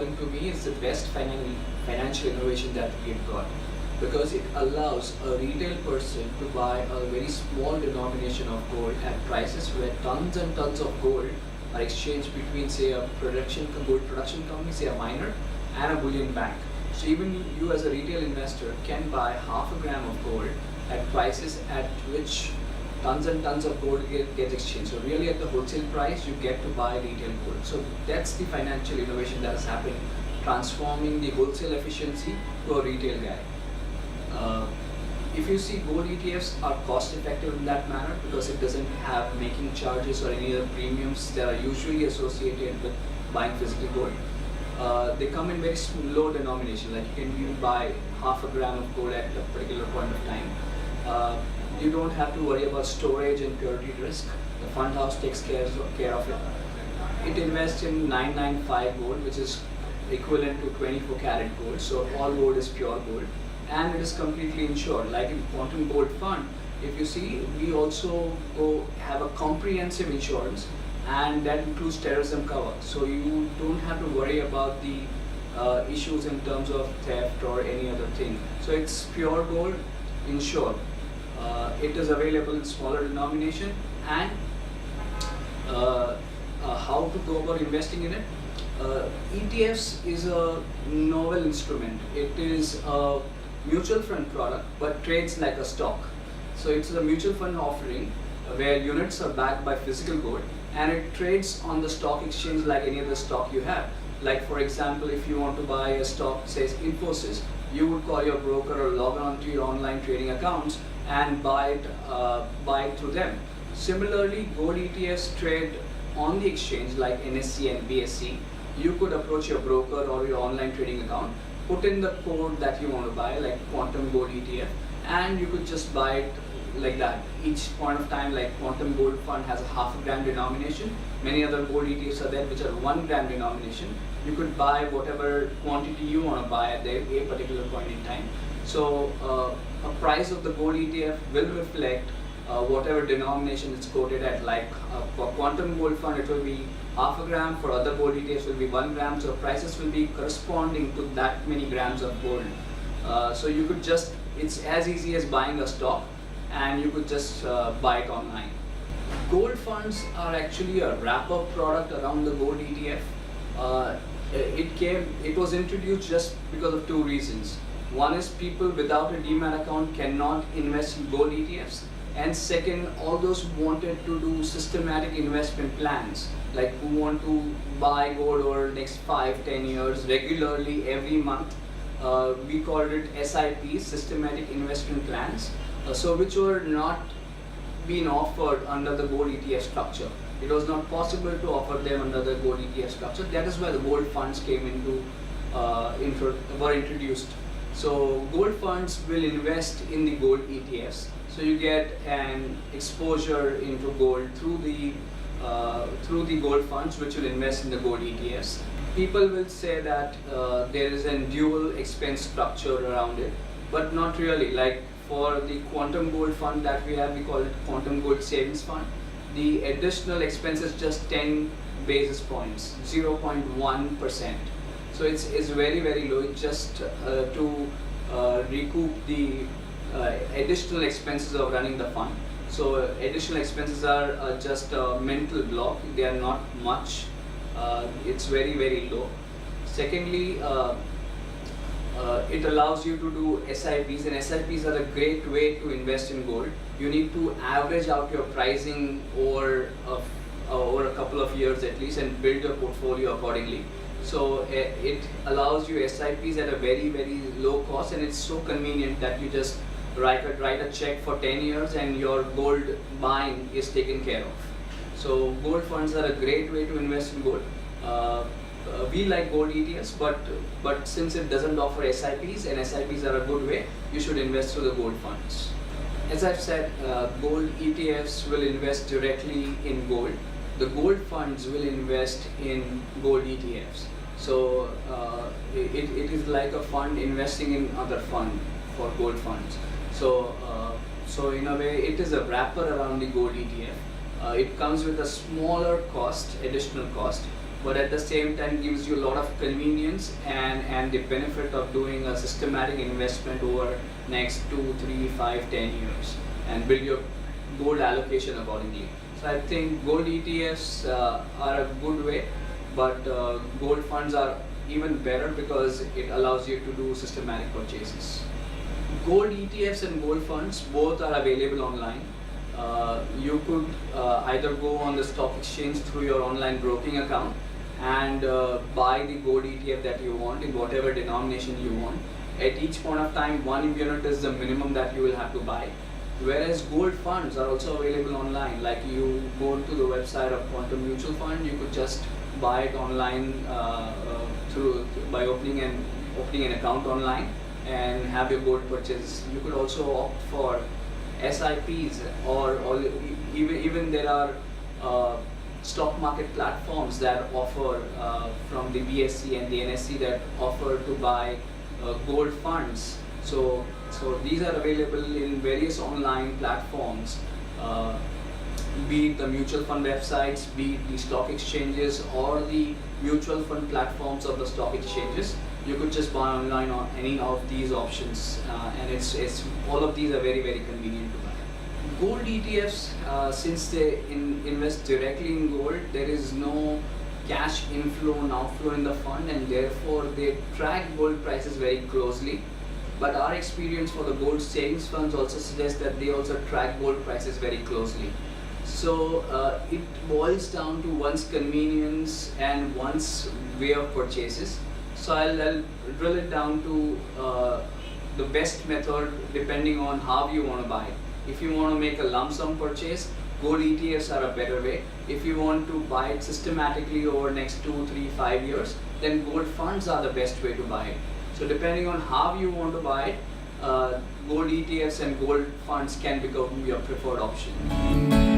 according to me, is the best financial innovation that we've got, because it allows a retail person to buy a very small denomination of gold at prices where tons and tons of gold are exchanged between, say, a gold production company, say a miner, and a bullion bank. So even you as a retail investor can buy half a gram of gold at prices at which tons and tons of gold get exchanged. So really at the wholesale price, you get to buy retail gold. So that's the financial innovation that is happening, transforming the wholesale efficiency to a retail guy. If you see, gold ETFs are cost effective in that manner because it doesn't have making charges or any other premiums that are usually associated with buying physical gold. They come in very low denomination, like you can even buy half a gram of gold at a particular point of time. You don't have to worry about storage and purity risk. The fund house takes care of it. It invests in 995 gold, which is equivalent to 24 karat gold. So all gold is pure gold, and it is completely insured. Like in Quantum Gold Fund, if you see, we also have a comprehensive insurance, and that includes terrorism cover. So you don't have to worry about the issues in terms of theft or any other thing. So it's pure gold, insured. It is available in smaller denomination, and how to go about investing in it. ETFs is a novel instrument. It is a mutual fund product but trades like a stock. So it's a mutual fund offering where units are backed by physical gold, and it trades on the stock exchange like any other stock you have. Like for example, if you want to buy a stock, says Infosys, you would call your broker or log on to your online trading accounts and buy it through them. Similarly, gold ETFs trade on the exchange like NSE and BSE. You could approach your broker or your online trading account, put in the code that you want to buy, like Quantum Gold ETF, and you could just buy it like that. Each point of time, like Quantum Gold Fund has a half a gram denomination. Many other gold ETFs are there which are 1 gram denomination. You could buy whatever quantity you want to buy at a particular point in time. So a price of the gold ETF will reflect whatever denomination it's quoted at. Like for Quantum Gold Fund, it will be half a gram. For other gold ETFs, will be 1 gram. So prices will be corresponding to that many grams of gold. So you could just, it's as easy as buying a stock, and you could just buy it online. Gold funds are actually a wrap-up product around the gold ETF. It was introduced just because of two reasons. One is people without a demat account cannot invest in gold ETFs, and second, all those who wanted to do systematic investment plans, like who want to buy gold over the next 5-10 years regularly every month. We called it SIPs, systematic investment plans, so which were not being offered under the gold ETF structure. It was not possible to offer them under the gold ETF structure. That is why the gold funds came were introduced. So gold funds will invest in the gold ETFs. So you get an exposure into gold through the gold funds, which will invest in the gold ETFs. People will say that there is a dual expense structure around it, but not really. Like for the Quantum Gold Fund that we have, we call it Quantum Gold Savings Fund. The additional expense is just 10 basis points, 0.1%. So it's very, very low. It's just to recoup the additional expenses of running the fund. So additional expenses are just a mental block. They are not much. It's very, very low. Secondly, it allows you to do SIPs, and SIPs are a great way to invest in gold. You need to average out your pricing over a couple of years at least and build your portfolio accordingly. So it allows you SIPs at a very, very low cost, and it's so convenient that you just write a check for 10 years and your gold buying is taken care of. So gold funds are a great way to invest in gold. We like gold ETFs, but since it doesn't offer SIPs, and SIPs are a good way, you should invest through the gold funds. As I've said, gold ETFs will invest directly in gold. The gold funds will invest in gold ETFs. So it is like a fund investing in other fund for gold funds. So in a way, it is a wrapper around the gold ETF. It comes with a smaller cost, additional cost, but at the same time gives you a lot of convenience and the benefit of doing a systematic investment over next 2, 3, 5, 10 years and build your gold allocation accordingly. So I think gold ETFs are a good way, but gold funds are even better because it allows you to do systematic purchases. Gold ETFs and gold funds both are available online. You could either go on the stock exchange through your online broking account and buy the gold ETF that you want in whatever denomination you want. At each point of time, 1 unit is the minimum that you will have to buy. Whereas gold funds are also available online. Like you go to the website of Quantum Mutual Fund, you could just buy it online by opening an account online and have your gold purchase. You could also opt for SIPs or even there are stock market platforms that offer from the BSE and the NSE that offer to buy gold funds. So these are available in various online platforms, be it the mutual fund websites, be it the stock exchanges or the mutual fund platforms of the stock exchanges. You could just buy online on any of these options, and it's all of these are very, very convenient to buy. Gold ETFs, since they invest directly in gold, there is no cash inflow and outflow in the fund, and therefore they track gold prices very closely. But our experience for the gold savings funds also suggests that they also track gold prices very closely. So it boils down to one's convenience and one's way of purchases. So I'll drill it down to the best method depending on how you want to buy it. If you want to make a lump sum purchase, gold ETFs are a better way. If you want to buy it systematically over next 2, 3, 5 years, then gold funds are the best way to buy it. So depending on how you want to buy it, gold ETFs and gold funds can become your preferred option.